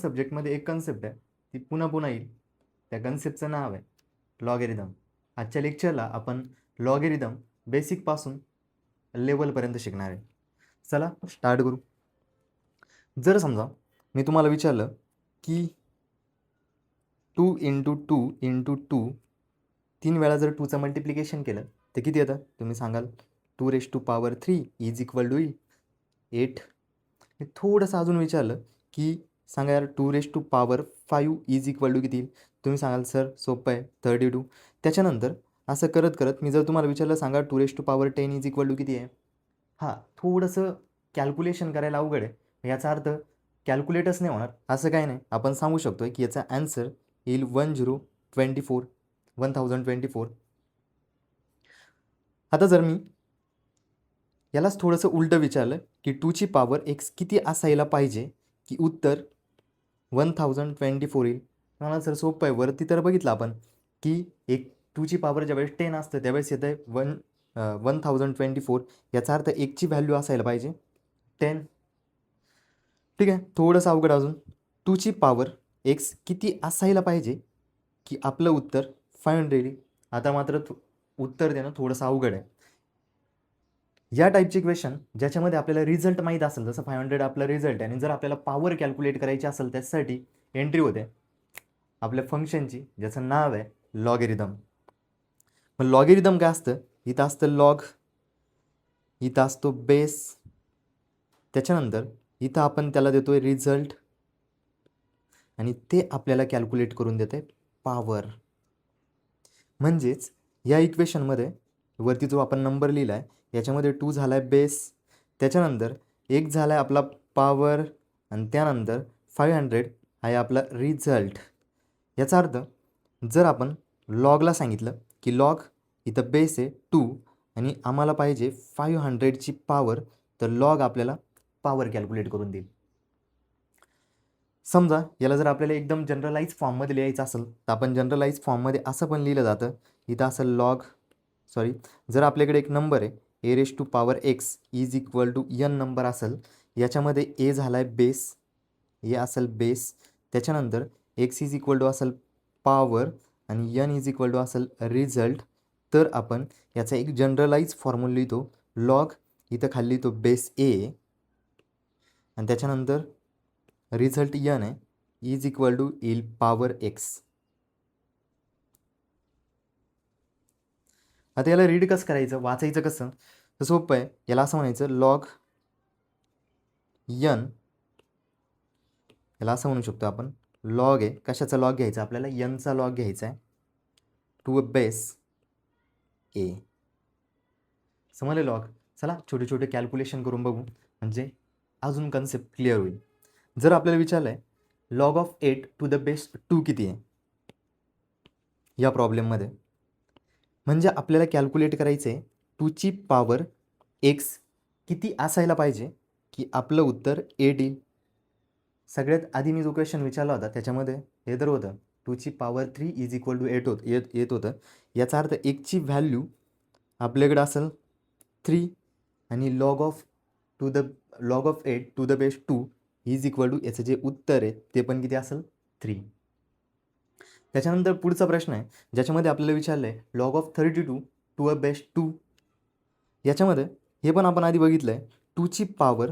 सब्जेक्टमध्ये एक कन्सेप्ट आहे, ती पुन्हा पुन्हा येईल. त्या कन्सेप्टचं नाव आहे लॉगॅरिथम. आजच्या लेक्चरला आपण लॉगॅरिथम बेसिकपासून लेवलपर्यंत शिकणार आहे. चला स्टार्ट करू. जर समजा मी तुम्हाला विचारलं की 2 इंटू 2 इंटू 2 3 वेळा जर 2चं मल्टिप्लिकेशन केलं तर किती येतं? तुम्ही सांगाल 2⁻³ इज इक्वल टू 8. मी थोडंसं अजून विचारलं की सांगा यार 2⁵ इज इक्वल टू किती येईल? तुम्ही सांगाल सर सोपं आहे 32. त्याच्यानंतर असं करत करत मी जर तुम्हाला विचारलं सांगा 2⁻10 इज इक्वल टू किती आहे? हां, थोडंसं कॅल्क्युलेशन करायला अवघड आहे. याचा अर्थ कॅल्क्युलेटच नाही होणार असं काही नाही. आपण सांगू शकतो की याचा ॲन्सर येईल 1024. आता जर मी यालाच थोडंसं उलटं विचारलं की 2ची पॉवर x किती असायला पाहिजे की उत्तर 1024 येईल. मला सर सोपं आहे. वरती तर बघितलं आपण की 2ची पॉवर ज्यावेळेस 10 असतं त्यावेळेस येतं आहे 1024. याचा अर्थ 1ची व्हॅल्यू असायला पाहिजे 10. ठीक आहे, थोडंसं अवघड अजून. 2ची पॉवर x किती असायला पाहिजे की आपलं उत्तर 500 येईल. आता मात्र उत्तर देणं थोडंसं अवघड आहे. या टाईपचे क्वेश्चन ज्याच्यामध्ये आपल्याला रिझल्ट माहीत असेल, जसं 500 आपला रिझल्ट आहे आणि जर आपल्याला पॉवर कॅल्क्युलेट करायची असेल त्यासाठी एंट्री होते आपल्या फंक्शनची ज्याचं नाव आहे लॉगॅरिथम. मग लॉगॅरिथम काय असतं? इथं असतं लॉग, इथं असतो बेस, त्याच्यानंतर इथं आपण त्याला देतोय रिझल्ट आणि ते आपल्याला कॅल्क्युलेट करून देते पॉवर. म्हणजेच या इक्वेशनमध्ये वरती जो आपण नंबर लिहिला आहे याच्यामध्ये 2 झाला आहे बेस, त्याच्यानंतर 1 झाला आहे आपला पॉवर आणि त्यानंतर 500 आहे आपला रिझल्ट. याचा अर्थ जर आपण लॉगला सांगितलं की लॉग इथं बेस आहे 2 आणि आम्हाला पाहिजे 500ची पॉवर, तर लॉग आपल्याला पॉवर कॅल्क्युलेट करून देईल. समजा याला जर आपल्याला एकदम जनरलाइज फॉर्ममध्ये लिहायचं असेल तर आपण जनरलाइज फॉर्ममध्ये असं पण लिहिलं जातं. इथं असं जर आपल्याकडे एक नंबर आहे a⁻x is equal to n number असेल, याच्यामध्ये a झाला आहे बेस, ए असेल बेस, त्याच्यानंतर x इज इक्वल टू असेल पॉवर आणि n इज इक्वल टू असेल रिझल्ट, तर आपण याचा एक जनरलाइज फॉर्म्युला लिहितो लॉग, इथं खाली लिहितो बेस a आणि त्याच्यानंतर रिझल्ट n आहे इज इक्वल टू येईल पॉवर x. आता याला रीड कसं करायचं, वाचायचं कसं? तर सोपं आहे. याला असं म्हणायचं लॉग n, याला असं म्हणू शकतो आपण लॉग आहे. कशाचा लॉग घ्यायचा आपल्याला? nचा लॉग घ्यायचा आहे टू अ बेस a. समजले लॉग? चला छोटे छोटे कॅल्क्युलेशन करून बघू म्हणजे अजून कन्सेप्ट क्लिअर होईल. जर आपल्याला विचारलं आहे log of 8 to the base 2 किती आहे या प्रॉब्लेममध्ये, म्हणजे आपल्याला कॅल्क्युलेट करायचं आहे 2ची पॉवर x किती असायला पाहिजे की आपलं उत्तर 8 येईल. सगळ्यात आधी मी जो क्वेश्चन विचारला होता त्याच्यामध्ये हे तर होतं 2ची पॉवर 3 इज इक्वल टू 8 येत होतं. याचा अर्थ 1ची व्हॅल्यू आपल्याकडे असेल 3 आणि log of 8 to the base 2 is equal to याचं जे उत्तर आहे ते पण किती असेल 3. त्याच्यानंतर पुढचा प्रश्न आहे ज्याच्यामध्ये आपल्याला विचारलं आहे log of 32 to a base 2. याच्यामध्ये हे पण आपण आधी बघितलं आहे 2ची पॉवर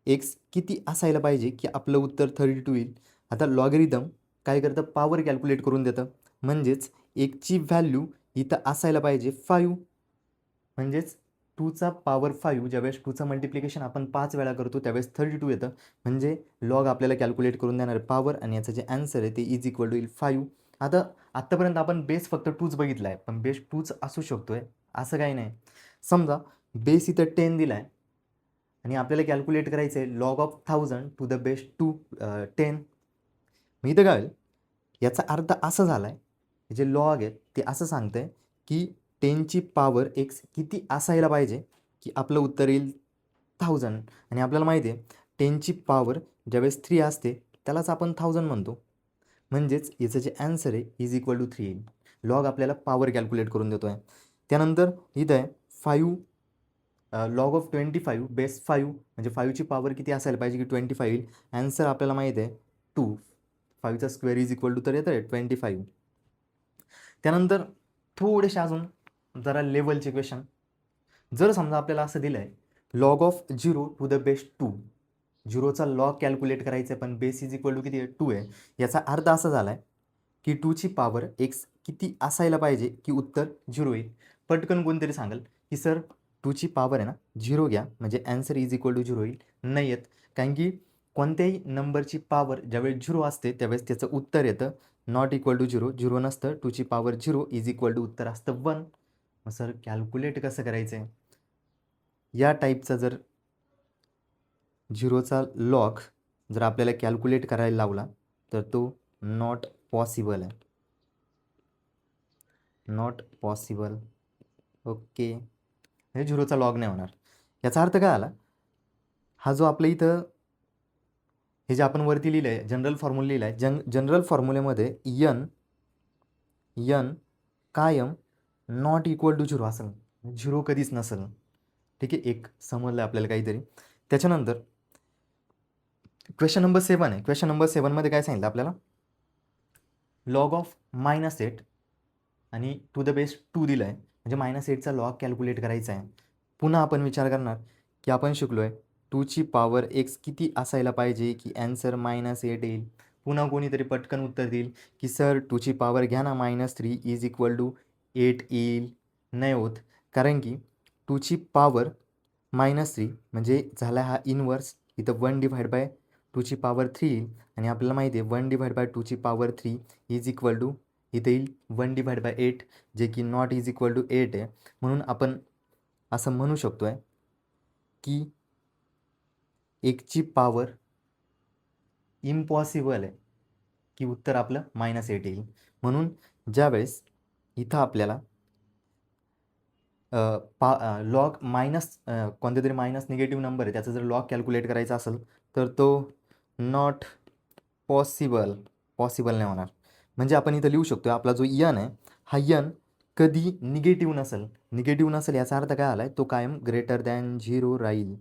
x किती असायला पाहिजे की आपलं उत्तर 32 येईल. आता लॉगॅरिथम काय करतं? पॉवर कॅल्क्युलेट करून देतं. म्हणजेच 1ची व्हॅल्यू इथं असायला पाहिजे 5, म्हणजेच 2चा पॉवर 5 ज्यावेळेस 2चं मल्टिप्लिकेशन आपण 5 वेळा करतो त्यावेळेस 32 येतं. म्हणजे लॉग आपल्याला कॅल्क्युलेट करून देणार पॉवर आणि याचं जे ॲन्सर आहे ते इज इक्वल टू येईल 5. आत्तापर्यंत आपण बेस फक्त 2च बघितला आहे, पण बेस 2च असू शकतो आहे असं काही नाही. समजा बेस इथं 10 दिला आहे आणि आपल्याला कॅल्क्युलेट करायचं आहे log of 1000 to the base 10. मग इथं काय होईल? याचा अर्थ असा झाला आहे जे लॉग आहे ते असं सांगतं आहे की 10ची पॉवर x किती असायला पाहिजे की आपलं उत्तर येईल 1000 आणि आपल्याला माहिती आहे 10ची पॉवर ज्यावेळेस 3 असते त्यालाच आपण 1000 म्हणतो. म्हणजेच याचं जे ॲन्सर आहे इज इक्वल टू 3 येईल. लॉग आपल्याला पॉवर कॅल्क्युलेट करून देतो आहे. त्यानंतर इथं आहे 5 लॉग ऑफ 25 बेस 5 म्हणजे 5ची पॉवर किती असायला पाहिजे की 25 येईल. ॲन्सर आपल्याला माहीत आहे 2. 5चा स्क्वेअर इज इक्वल टू तर येतं आहे 25. त्यानंतर थोडेसे अजून जरा लेवलचे क्वेश्चन. जर समजा आपल्याला असं दिलं आहे log of 0 to the base 2. 0चा लॉग कॅल्क्युलेट करायचा आहे पण बेस इज इक्वल टू किती आहे 2 आहे. याचा अर्थ असा झाला आहे की 2ची पावर एक्स किती असायला पाहिजे की उत्तर 0 येईल. पटकन कोणतरी सांगेल की सर 2ची पावर आहे ना 0 घ्या म्हणजे ॲन्सर इज इक्वल टू 0 येईल. नाही येत, कारण की कोणत्याही नंबरची पावर ज्यावेळेस 0 असते त्यावेळेस त्याचं उत्तर येतं नॉट इक्वल टू 0. 0 नसतं, 2ची पावर 0 इज इक्वल टू उत्तर असतं 1. मग सर कॅल्क्युलेट कसं करायचं आहे? या टाईपचा जर 0चा लॉग जर आपल्याला कॅल्क्युलेट करायला लावला तर तो नॉट पॉसिबल आहे. Not possible. ओके, हे 0चा लॉग नाही होणार. याचा अर्थ काय आला? हा जो आपल्या इथं हे जे आपण वरती लिहिलं आहे जनरल फॉर्म्युला लिहिला आहे, जनरल फॉर्म्युलेमध्ये यन कायम नॉट इक्वल टू 0 असेल. 0 कधीच नसेल. ठीक आहे, एक समजलं आपल्याला काहीतरी. त्याच्यानंतर क्वेश्चन नंबर 7 आहे. क्वेश्चन नंबर 7मध्ये काय सांगितलं आपल्याला? लॉग ऑफ -8 आणि टू द बेस 2 दिलं आहे म्हणजे -8चा लॉग कॅल्क्युलेट करायचा आहे. पुन्हा आपण विचार करणार की आपण शिकलो आहे 2ची पावर एक्स किती असायला पाहिजे की ॲन्सर -8 येईल. पुन्हा कोणीतरी पटकन उत्तर देईल की सर 2ची पावर घ्या ना -3 इज इक्वल टू 8 येईल. नाही होत, कारण की 2ची पावर -3 म्हणजे झाला हा इनवर्स. इथं 1/2ची पावर 3 येईल आणि आपल्याला माहिती आहे 1/2ची पावर 3 इज इक्वल टू इथे येईल 1/8 जे की नॉट इज इक्वल टू 8 आहे. म्हणून आपण असं म्हणू शकतो आहे की 1ची पावर इम्पॉसिबल आहे की उत्तर आपलं -8 येईल. म्हणून ज्यावेळेस इथं आपल्याला लॉग कोणत्या तरी मायनस निगेटिव्ह नंबर आहे त्याचा जर लॉग कॅल्क्युलेट करायचा असेल तर तो नॉट पॉसिबल नाही होणार. म्हणजे आपण इथं लिहू शकतो आपला जो यन आहे हा यन कधी निगेटिव्ह नसेल याचा अर्थ काय आला आहे तो कायम ग्रेटर दॅन 0 राहील.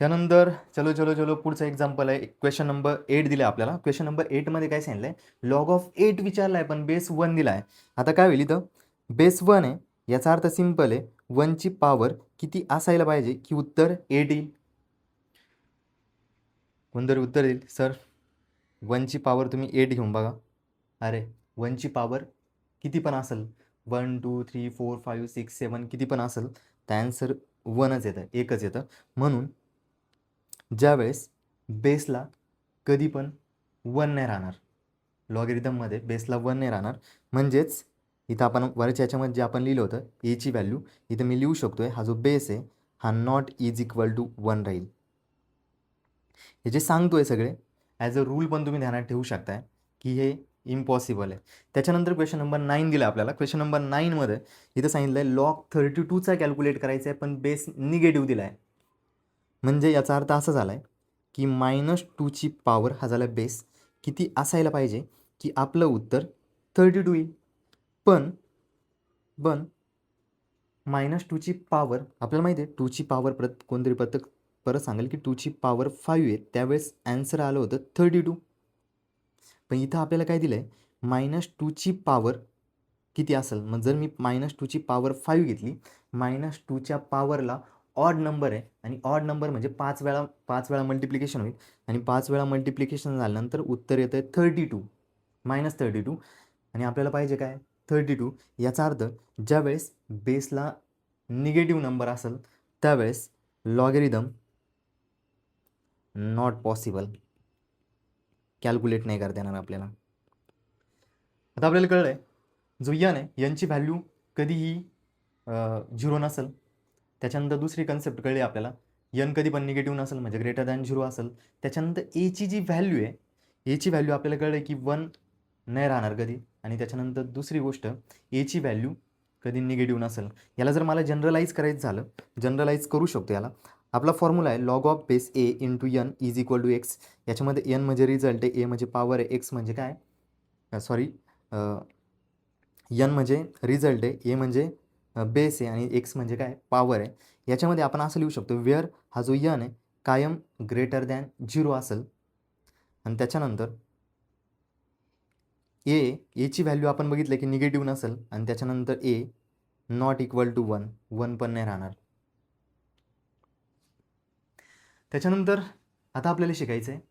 त्यानंतर चलो पुढचं एक्झाम्पल आहे. क्वेश्चन नंबर 8 दिला आपल्याला. क्वेश्चन नंबर 8मध्ये काय सांगितलं आहे लॉग ऑफ 8 विचारला आहे पण बेस 1 दिला आहे. आता काय होईल इथं बेस 1 आहे याचा अर्थ सिम्पल आहे 1ची पावर किती असायला पाहिजे की उत्तर 8 येईल. कोणतरी उत्तर देईल सर 1ची पावर तुम्ही 8 घेऊन बघा. अरे 1ची पावर किती पण असेल 1 2 3 4 5 6 7 किती पण असेल तर ॲन्सर 1च येतं, एकच येतं. म्हणून ज्यावेळेस बेसला कधी पण 1 नाही राहणार, लॉगरिदममध्ये बेसला 1 नाही राहणार, म्हणजेच इथं आपण वरच्या याच्यामध्ये जे आपण लिहिलं होतं एची व्हॅल्यू इथं मी लिहू शकतो आहे हा जो बेस आहे हा नॉट इज इक्वल टू 1 राहील. हे जे सांगतो आहे सगळे ॲज अ रूल पण तुम्ही ध्यानात ठेवू शकताय की हे इम्पॉसिबल आहे. त्याच्यानंतर क्वेश्चन नंबर 9 दिला आपल्याला. क्वेश्चन नंबर 9मध्ये इथं सांगितलं आहे लॉग 32चा कॅल्क्युलेट करायचा आहे पण बेस निगेटिव्ह दिला आहे. म्हणजे याचा अर्थ असा झाला आहे की -2ची पावर हा झाला बेस किती असायला पाहिजे की आपलं उत्तर 32 येईल. पण -2ची पावर आपल्याला माहिती आहे 2ची पावर कोणतरी परत सांगेल की 2ची पावर 5 आहे त्यावेळेस ॲन्सर आलं होतं 32. पण इथं आपल्याला काय दिलं आहे -2ची पावर किती असेल. मग जर मी -2ची पावर 5 घेतली -2च्या पावरला ऑड नंबर आहे आणि ऑड नंबर म्हणजे 5 वेळा मल्टिप्लिकेशन होईल आणि 5 वेळा मल्टिप्लिकेशन झाल्यानंतर उत्तर येतं आहे 32 -32 आणि आपल्याला पाहिजे काय 32. याचा अर्थ ज्यावेळेस बेसला निगेटिव्ह नंबर असेल त्यावेळेस लॉगरिदम नॉट पॉसिबल, कॅल्क्युलेट नाही करता येणार आपल्याला. आता आपल्याला कळलं आहे जो यन आहे यनची व्हॅल्यू कधीही 0 नसेल. त्याच्यानंतर दुसरी कन्सेप्ट कळली आपल्याला यन कधी पण निगेटिव्ह नसेल म्हणजे ग्रेटर दॅन 0 असेल. त्याच्यानंतर एची जी व्हॅल्यू आहे एची व्हॅल्यू आपल्याला कळलं की 1 नाही राहणार कधी. आणि त्याच्यानंतर दुसरी गोष्ट एची व्हॅल्यू कधी निगेटिव्ह नसेल. याला जर मला जनरलाइज करायचं झालं जनरलाइज करू शकतो याला. आपला फॉर्म्युला आहे log of base A into N is equal to X. याच्यामध्ये यन म्हणजे रिझल्ट आहे, ए म्हणजे पॉवर आहे, एक्स म्हणजे काय सॉरी यन म्हणजे रिझल्ट आहे, ए म्हणजे बेस आहे आणि एक्स म्हणजे काय पॉवर आहे. याच्यामध्ये आपण असं लिहू शकतो वेअर हा जो यन आहे कायम ग्रेटर दॅन 0 असेल आणि त्याच्यानंतर एची व्हॅल्यू आपण बघितलं की निगेटिव्ह नसेल आणि त्याच्यानंतर ए नॉट इक्वल टू 1 पण नाही राहणार. त्याच्यानंतर आता आपल्याला शिकायचं आहे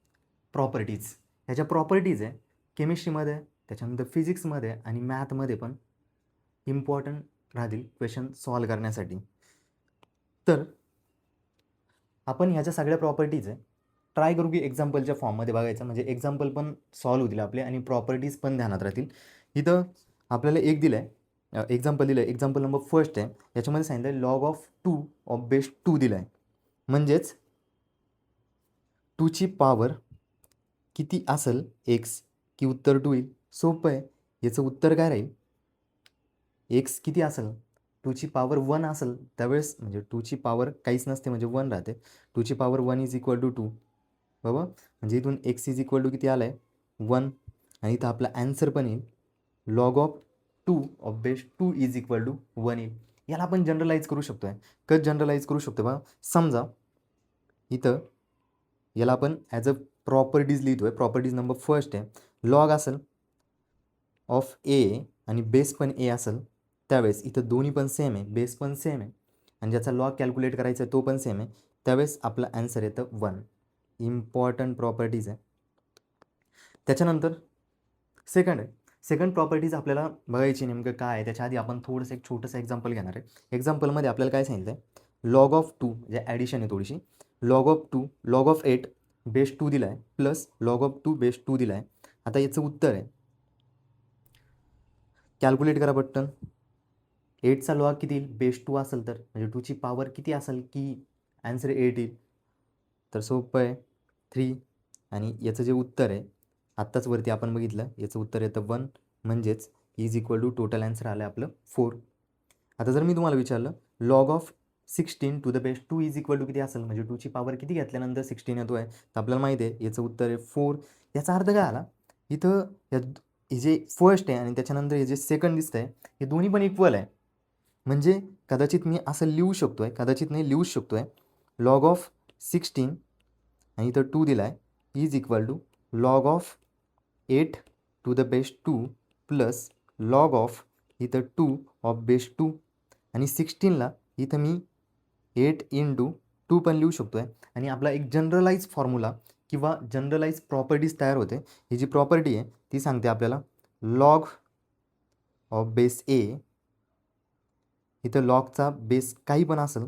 प्रॉपर्टीज. ह्याच्या प्रॉपर्टीज आहे केमिस्ट्रीमध्ये, त्याच्यानंतर फिजिक्समध्ये आणि मॅथमध्ये पण इम्पॉर्टंट राहतील क्वेश्चन सॉल्व करण्यासाठी. तर आपण ह्याच्या सगळ्या प्रॉपर्टीज आहे ट्राय करू की एक्झाम्पलच्या फॉर्ममध्ये बघायचं, म्हणजे एक्झाम्पल पण सॉल्व होतील आपले आणि प्रॉपर्टीज पण ध्यानात राहतील. इथं आपल्याला एक दिलं आहे, एक्झाम्पल दिलं आहे, एक्झाम्पल नंबर फर्स्ट आहे. याच्यामध्ये सांगितलं आहे लॉग ऑफ 2 ऑफ बेस 2 दिलं आहे, म्हणजेच 2ची पॉवर किती असेल एक्स की उत्तर 2 येईल. सोपं आहे, याचं उत्तर काय राहील, एक्स किती असेल 2ची पॉवर 1 असेल त्यावेळेस, म्हणजे 2ची पॉवर काहीच नसते म्हणजे 1 राहते. 2ची पॉवर 1 इज इक्वल टू 2 बरोबर, म्हणजे इथून एक्स इज इक्वल टू किती आलं आहे 1. आणि इथं आपला ॲन्सर पण येईल log of 2 of base 2 is equal to 1 येईल. याला आपण जनरलाइज करू शकतो आहे. कसं जनरलाइज करू शकतो बघा, समजा इथं याला आपण ॲज अ प्रॉपर्टीज लिहितो आहे. प्रॉपर्टीज नंबर फर्स्ट आहे लॉग असेल ऑफ ए आणि बेस पण ए असेल त्यावेळेस इथं दोन्ही पण सेम आहे, बेस पण सेम आहे आणि ज्याचा लॉग कॅल्क्युलेट करायचा आहे तो पण सेम आहे, त्यावेळेस आपला ॲन्सर येतं 1. इम्पॉर्टंट प्रॉपर्टीज आहे. त्याच्यानंतर सेकंड प्रॉपर्टीज आपल्याला बघायची नेमकं काय आहे. त्याच्या आधी आपण थोडंसं एक छोटंसं एक्झाम्पल घेणार आहे. एक्झाम्पलमध्ये आपल्याला काय सांगितलं आहे लॉग ऑफ 2 म्हणजे ॲडिशन आहे थोडीशी, लॉग ऑफ 8 बेस 2 दिला आहे प्लस लॉग ऑफ 2 बेस 2 दिला आहे. आता याचं उत्तर आहे, कॅल्क्युलेट करा पटकन. 8चा लॉग किती येईल, बेस 2 असेल तर म्हणजे 2ची पॉवर किती असेल की ॲन्सर 8 येईल. तर सोपं आहे 3 आणि याचं जे उत्तर आहे आत्ताच वरती आपण बघितलं याचं उत्तर येतं 1, म्हणजेच is equal to total answer आलं आपलं 4. आता जर मी तुम्हाला विचारलं log of 16 to the base 2 is equal to किती असेल, म्हणजे 2ची पॉवर किती घेतल्यानंतर 16 येतो आहे, तर आपल्याला माहिती आहे याचं उत्तर आहे 4. याचा अर्थ काय आला, इथं हे जे फर्स्ट आहे आणि त्याच्यानंतर हे जे सेकंड दिसतं आहे हे दोन्ही पण इक्वल आहे. म्हणजे कदाचित मी असं लिहू शकतो आहे, कदाचित नाही लिहूच शकतो आहे लॉग ऑफ 16 आणि इथं 2 दिला आहे is equal to log of 8 to the base 2 plus log of इथं 2 ऑफ बेस 2 आणि 16ला इथं मी 8 इंटू 2 पण लिहू शकतो आहे. आणि आपला एक जनरलाइज फॉर्म्युला किंवा जनरलाइज प्रॉपर्टीज तयार होते. ही जी प्रॉपर्टी आहे ती सांगते आपल्याला लॉग ऑफ बेस ए, इथं लॉगचा बेस काही पण असेल,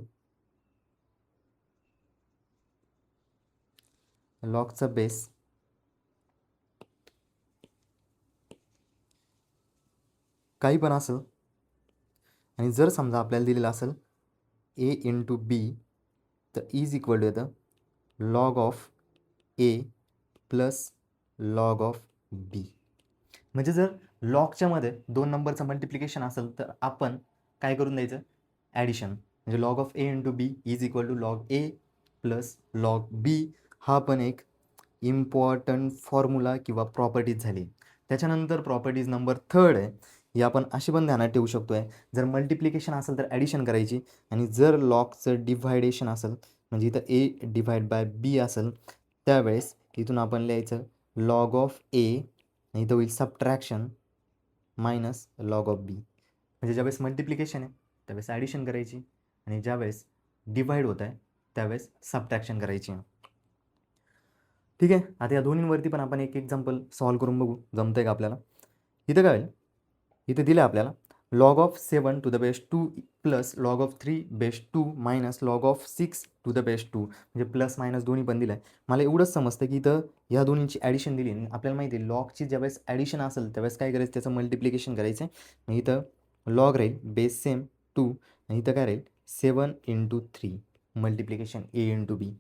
लॉगचा बेस काही पण असेल आणि जर समजा आपल्याला दिलेलं असेल ए इंटू बी तर इज इक्वल टू येतं log of A plus log of B. म्हणजे जर लॉगच्या मध्ये 2 नंबरचं मल्टिप्लिकेशन असेल तर आपण काय करून द्यायचं ॲडिशन, म्हणजे log of A into B is equal to log A plus log B. हा पण एक इम्पॉर्टंट फॉर्म्युला किंवा प्रॉपर्टीज झाली. त्याच्यानंतर प्रॉपर्टीज नंबर थर्ड आहे, ही आपण अशी पण ध्यानात ठेवू शकतो आहे, जर मल्टिप्लिकेशन असेल तर ॲडिशन करायची आणि जर लॉगचं डिव्हायडेशन असेल म्हणजे इथं ए डिव्हाइड बाय बी असेल त्यावेळेस इथून आपण लिहायचं लॉग ऑफ ए आणि इथं होईल subtraction minus log of B. म्हणजे ज्यावेळेस मल्टिप्लिकेशन आहे त्यावेळेस ॲडिशन करायची आणि ज्यावेळेस डिव्हाइड होत आहे त्यावेळेस सबट्रॅक्शन करायची. ठीक आहे, आता या दोन्हींवरती पण आपण एक एक्झाम्पल सॉल्व करून बघू जमतं का आपल्याला. इथं काय होईल, इथं दिलं आहे आपल्याला log of 7 to the base 2 plus log of 3 base 2 minus log of 6 to the base 2, म्हणजे प्लस मायनस दोन्ही पण दिलं आहे. मला एवढंच समजतं की इथं ह्या दोन्हींची ॲडिशन दिली आणि आपल्याला माहिती आहे लॉगची ज्यावेळेस ॲडिशन असेल त्यावेळेस काय करायचं त्याचं मल्टिप्लिकेशन करायचं आहे. मग इथं लॉग राहील बेस सेम 2 आणि इथं काय राहील 7 इंटू 3 मल्टिप्लिकेशन ए इंटू बी.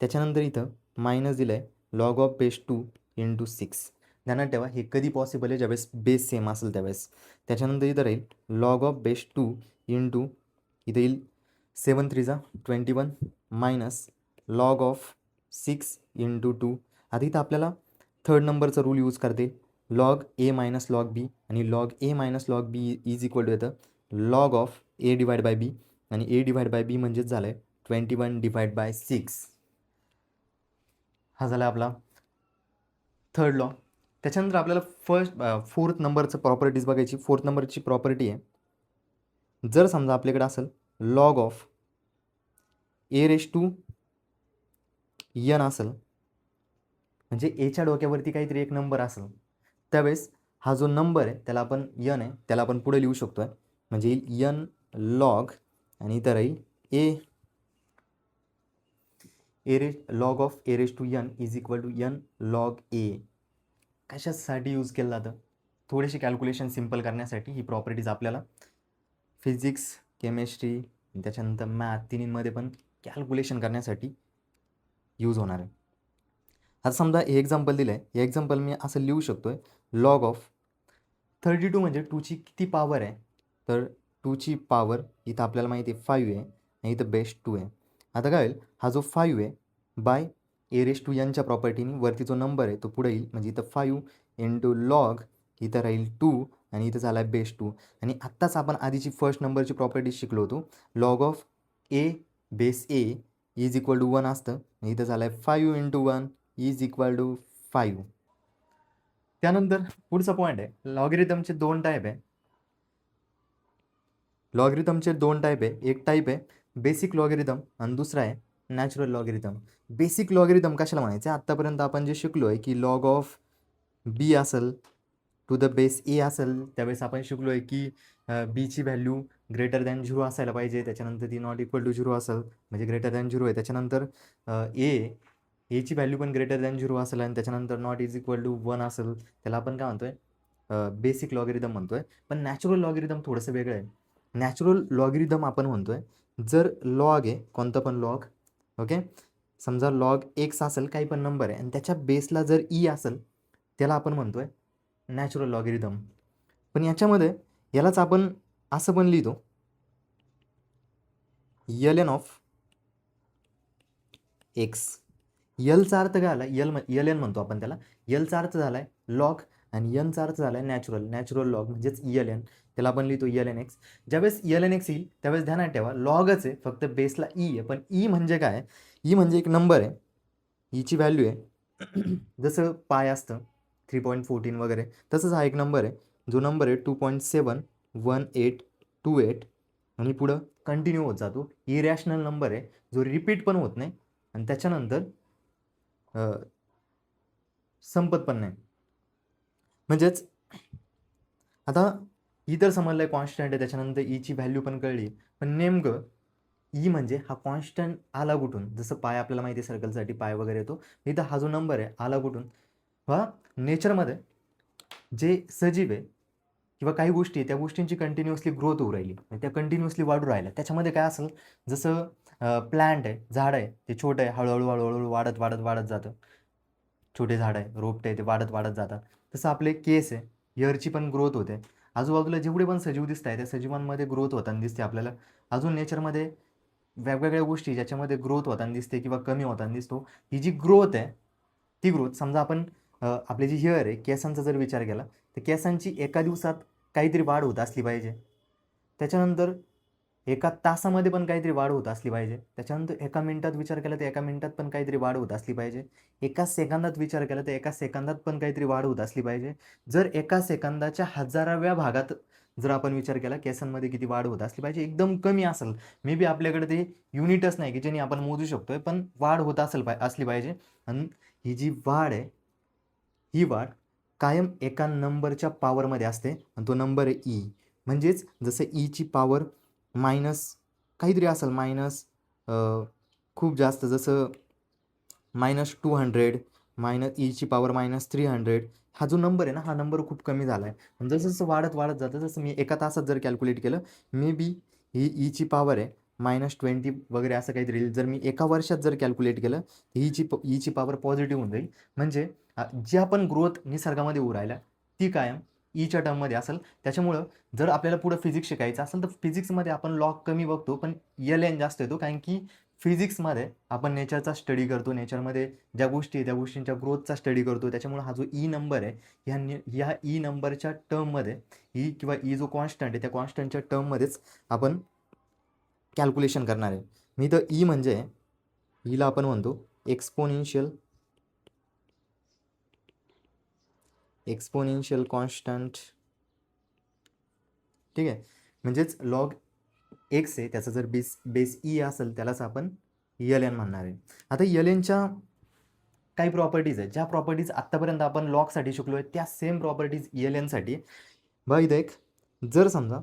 त्याच्यानंतर इथं मायनस दिलं आहे लॉग ऑफ बेस 2 इंटू 6. ध्यानात ठेवा हे कधी पॉसिबल आहे ज्यावेळेस बेस सेम असेल त्यावेळेस. त्याच्यानंतर इथं राहील लॉग ऑफ बेस 2 इंटू इथं येईल 7 3 21 मायनस लॉग ऑफ 6 इंटू 2. आता इथं आपल्याला थर्ड नंबरचा रूल यूज करते log A minus log B आणि log A minus log B is equal to येतं log of A divide by B आणि ए डिवाइड बाय बी म्हणजेच झालं आहे 21 डिवाइड बाय 6. हा झाला आपला थर्ड लॉ. त्याच्यानंतर आपल्याला फोर्थ नंबरचं प्रॉपर्टीज बघायची. फोर्थ नंबरची प्रॉपर्टी आहे, जर समजा आपल्याकडे असेल log of A raise to N असेल, म्हणजे एच्या डोक्यावरती काहीतरी एक नंबर असेल, त्यावेळेस हा जो नंबर आहे त्याला आपण यन आहे त्याला आपण पुढे लिहू शकतो आहे, म्हणजे येईल यन लॉग आणि इथं राहील log of A raise to n is equal to n log A. कशासाठी यूज केलं जातं? थोडेसे कॅल्क्युलेशन सिम्पल करण्यासाठी. ही प्रॉपर्टीज आपल्याला फिजिक्स, केमिस्ट्री, त्याच्यानंतर मॅथ तिन्हीमध्ये पण कॅल्क्युलेशन करण्यासाठी यूज होणार आहे. आता समजा हे एक्झाम्पल दिलं आहे, हे एक्झाम्पल मी असं लिहू शकतो आहे, लॉग ऑफ 32 म्हणजे 2ची किती पॉवर आहे, तर 2ची पॉवर इथं आपल्याला माहिती आहे 5 आहे आणि इथं बेस 2 आहे. आता काय होईल, हा जो 5 आहे बाय ए रेश टू यनच्या प्रॉपर्टीने वरती जो नंबर आहे तो पुढे येईल, म्हणजे इथं 5 इंटू लॉग, इथं राहील 2 आणि इथं झाला आहे बेस 2. आणि आत्ताच आपण आधीची फर्स्ट नंबरची प्रॉपर्टी शिकलो होतो, log of A base A is equal to 1 असतं, इथं झालं आहे 5 इंटू 1 इज इक्वल टू 5. त्यानंतर पुढचा पॉईंट आहे, लॉगरिथमचे दोन टाईप आहे. लॉगरिथमचे दोन टाईप आहे, एक टाईप आहे बेसिक लॉगरिथम आणि दुसरा आहे नॅचरल लॉगरिथम. बेसिक लॉगरिथम कशाला म्हणायचं, आत्तापर्यंत आपण जे शिकलो आहे की लॉग ऑफ बी असेल टू द बेस ए असेल, त्यावेळेस आपण शिकलो आहे की बीची व्हॅल्यू ग्रेटर दॅन 0 असायला पाहिजे, त्याच्यानंतर ती नॉट इक्वल टू 0 असेल म्हणजे ग्रेटर दॅन 0 आहे. त्याच्यानंतर एची व्हॅल्यू पण ग्रेटर दॅन 0 असेल आणि त्याच्यानंतर नॉट इज इक्वल टू 1 असेल, त्याला आपण काय म्हणतोय, बेसिक लॉगरिथम म्हणतोय. पण नॅचरल लॉगरिथम थोडंसं वेगळं आहे. नॅचरल लॉगरिथम आपण म्हणतोय जर लॉग आहे कोणता पण लॉग, ओके, समजा लॉग एक्स असेल काही पण नंबर आहे आणि त्याच्या बेसला जर ई असेल, त्याला आपण म्हणतोय नॅचरल लॉगरिथम. पण याच्यामध्ये यालाच आपण असं पण लिहितो यल एन ऑफ एक्स. यलचा अर्थ काय आला, यल एन म्हणतो आपण त्याला. यलचा अर्थ झाला आहे लॉग आणि यनचा अर्थ झाला आहे नॅचरल लॉग म्हणजेच यल एन, त्याला आपण लिहितो यल एन एक्स. ज्यावेळेस यल एन एक्स येईल त्यावेळेस ध्यानात ठेवा लॉगच आहे, फक्त बेसला ई आहे. पण ई म्हणजे काय, ई म्हणजे एक नंबर आहे, ईची व्हॅल्यू आहे जसं पाय असतं 3.14 वगैरे, तसंच हा एक नंबर आहे, जो नंबर आहे 2.71828 आणि पुढं कंटिन्यू होत जातो. इरॅशनल नंबर आहे जो रिपीट पण होत नाही आणि त्याच्यानंतर संपत पण नाही. म्हणजेच आता ई तर समजलं आहे कॉन्स्टंट आहे, त्याच्यानंतर ईची व्हॅल्यू पण कळली, पण नेमकं ई म्हणजे हा कॉन्स्टंट आला कुठून. जसं पाय आपल्याला माहिती आहे सर्कलसाठी पाय वगैरे येतो, इथं हा जो नंबर आहे आला कुठून, हा नेचरमध्ये जे सजीव आहे किंवा काही गोष्टी आहे त्या गोष्टींची कंटिन्युअसली ग्रोथ होऊ राहिली, त्या कंटिन्युअसली वाढू राहिल्या. त्याच्यामध्ये काय असेल, जसं प्लांट आहे, झाड आहे, ते छोटं आहे, हळूहळू हळूहळू वाढत वाढत वाढत जातं. छोटे झाड आहे, रोपटे आहे, ते वाढत वाढत जातात. तसं आपले केस आहे, हेअरची पण ग्रोथ होते. आजूबाजूला जेवढे पण सजीव दिसत आहे त्या सजीवांमध्ये ग्रोथ होताना दिसते आपल्याला. अजून नेचरमध्ये वेगवेगळ्या गोष्टी ज्याच्यामध्ये ग्रोथ होताना दिसते किंवा कमी होताना दिसतो. ही जी ग्रोथ आहे ती ग्रोथ, समजा आपण आपले जे हेअर आहे केसांचा जर विचार केला तर केसांची एका दिवसात काहीतरी वाढ होत असली पाहिजे, त्याच्यानंतर एका तासामध्ये पण काहीतरी वाढ होत असली पाहिजे, त्याच्यानंतर एका मिनिटात विचार केला तर एका मिनिटात पण काहीतरी वाढ होत असली पाहिजे, एका सेकंदात विचार केला तर एका सेकंदात पण काहीतरी वाढ होत असली पाहिजे. जर एका सेकंदाच्या 1000व्या भागात जर आपण विचार केला केसांमध्ये किती वाढ होत असली पाहिजे, एकदम कमी असेल, मे बी आपल्याकडे ते युनिटच नाही की ज्याने आपण मोजू शकतोय, पण वाढ होत असली पाहिजे. आणि ही जी वाढ आहे ही वाढ कायम एका नंबरच्या पॉवरमध्ये असते आणि तो नंबर आहे ई. म्हणजेच जसं ईची पॉवर मायनस काहीतरी असेल, मायनस खूप जास्त, जसं -200, मायनस ईची पॉवर -300, हा जो नंबर आहे ना हा नंबर खूप कमी झाला आहे. आणि जसं जसं वाढत वाढत जातं, जसं मी एका तासात जर कॅल्क्युलेट केलं, मे बी ही ईची पॉवर आहे -20 वगैरे असं काहीतरी येईल. जर मी एका वर्षात जर कॅल्क्युलेट केलं तर ईची पॉवर पॉझिटिव्ह होऊन जाईल. म्हणजे ज्या पण ग्रोथ निसर्गामध्ये होऊ राहिल्या ती कायम ईच्या टर्ममध्ये असेल. त्याच्यामुळं जर आपल्याला पुढं फिजिक्स शिकायचं असेल तर फिजिक्समध्ये आपण लॉग कमी बघतो पण यल एन जास्त येतो, कारण की फिजिक्समध्ये आपण नेचरचा स्टडी करतो, नेचरमध्ये ज्या गोष्टी आहे त्या गोष्टींच्या ग्रोथचा स्टडी करतो. त्याच्यामुळे हा जो ई नंबर आहे ह्या ई नंबरच्या टर्ममध्ये ई किंवा ई जो कॉन्स्टंट आहे त्या कॉन्स्टंटच्या टर्ममध्येच आपण कॅल्क्युलेशन करणार आहे. मी तर ई म्हणजे ईला आपण म्हणतो एक्सपोनेन्शियल एक्सपोनेन्शियल कॉन्स्टंट, ठीक आहे. म्हणजेच लॉग एक्स आहे, त्याचा जर बेस ई असेल त्यालाच आपण यल एन म्हणणार आहे. आता यल एनच्या काही प्रॉपर्टीज आहेत, ज्या प्रॉपर्टीज आत्तापर्यंत आपण लॉगसाठी शिकलो आहे त्या सेम प्रॉपर्टीज यल एनसाठी. बघा इथं एक, जर समजा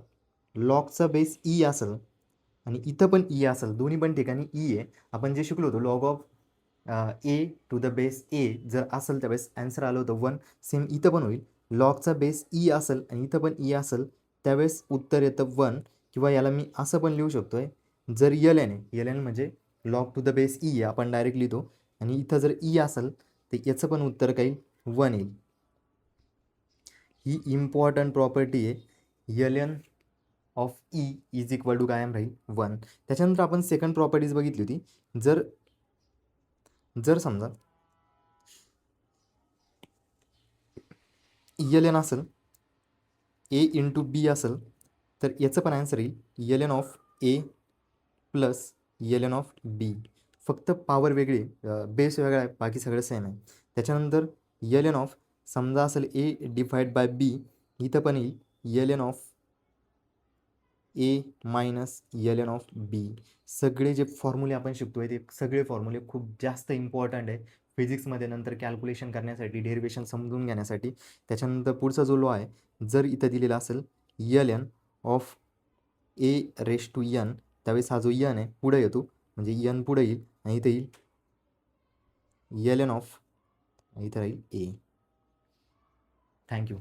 लॉगचा बेस ई असेल आणि इथं पण ई असेल, दोन्ही पण ठिकाणी ई आहे, आपण जे शिकलो होतो log of A to the base A जर असेल त्यावेळेस ॲन्सर आलं होतं 1. सेम इथं पण होईल, लॉगचा बेस ई असेल आणि इथं पण ई असेल त्यावेळेस उत्तर येतं 1. किंवा याला मी असं पण लिहू शकतो आहे, जर यल एन आहे, यल एन म्हणजे log to the base E आहे, आपण डायरेक्ट लिहितो, आणि इथं जर ई असेल तर याचं पण उत्तर काही 1 येईल. ही इम्पॉर्टंट प्रॉपर्टी आहे. L N of E is equal to कायम राहील 1. त्याच्यानंतर आपण सेकंड प्रॉपर्टीज बघितली होती. जर समजा यल एन असेल, ए इंटू बी असेल, तर याचं पण आन्सर येईल l N of A plus l N of B. फक्त पॉवर वेगळी, बेस वेगळा आहे, बाकी सगळं सेम आहे. त्याच्यानंतर यल एन ऑफ समजा असेल ए डिवाइड बाय बी, इथं पण येईल l N of A minus l N of B. सगळे जे फॉर्म्युले आपण शिकतोय ते सगळे फॉर्म्युले खूप जास्त इम्पॉर्टंट आहे फिजिक्समध्ये, नंतर कॅल्क्युलेशन करण्यासाठी, डेरिवेशन समजून घेण्यासाठी. त्याच्यानंतर पुढचा जो लॉ आहे, जर इथं दिलेला असेल L N of A raise to N, त्यावेळेस हा जो यन आहे पुढे येतो, म्हणजे यन पुढे येईल आणि इथे येईल यल एन ऑफ, इथं राहील ए. थँक्यू.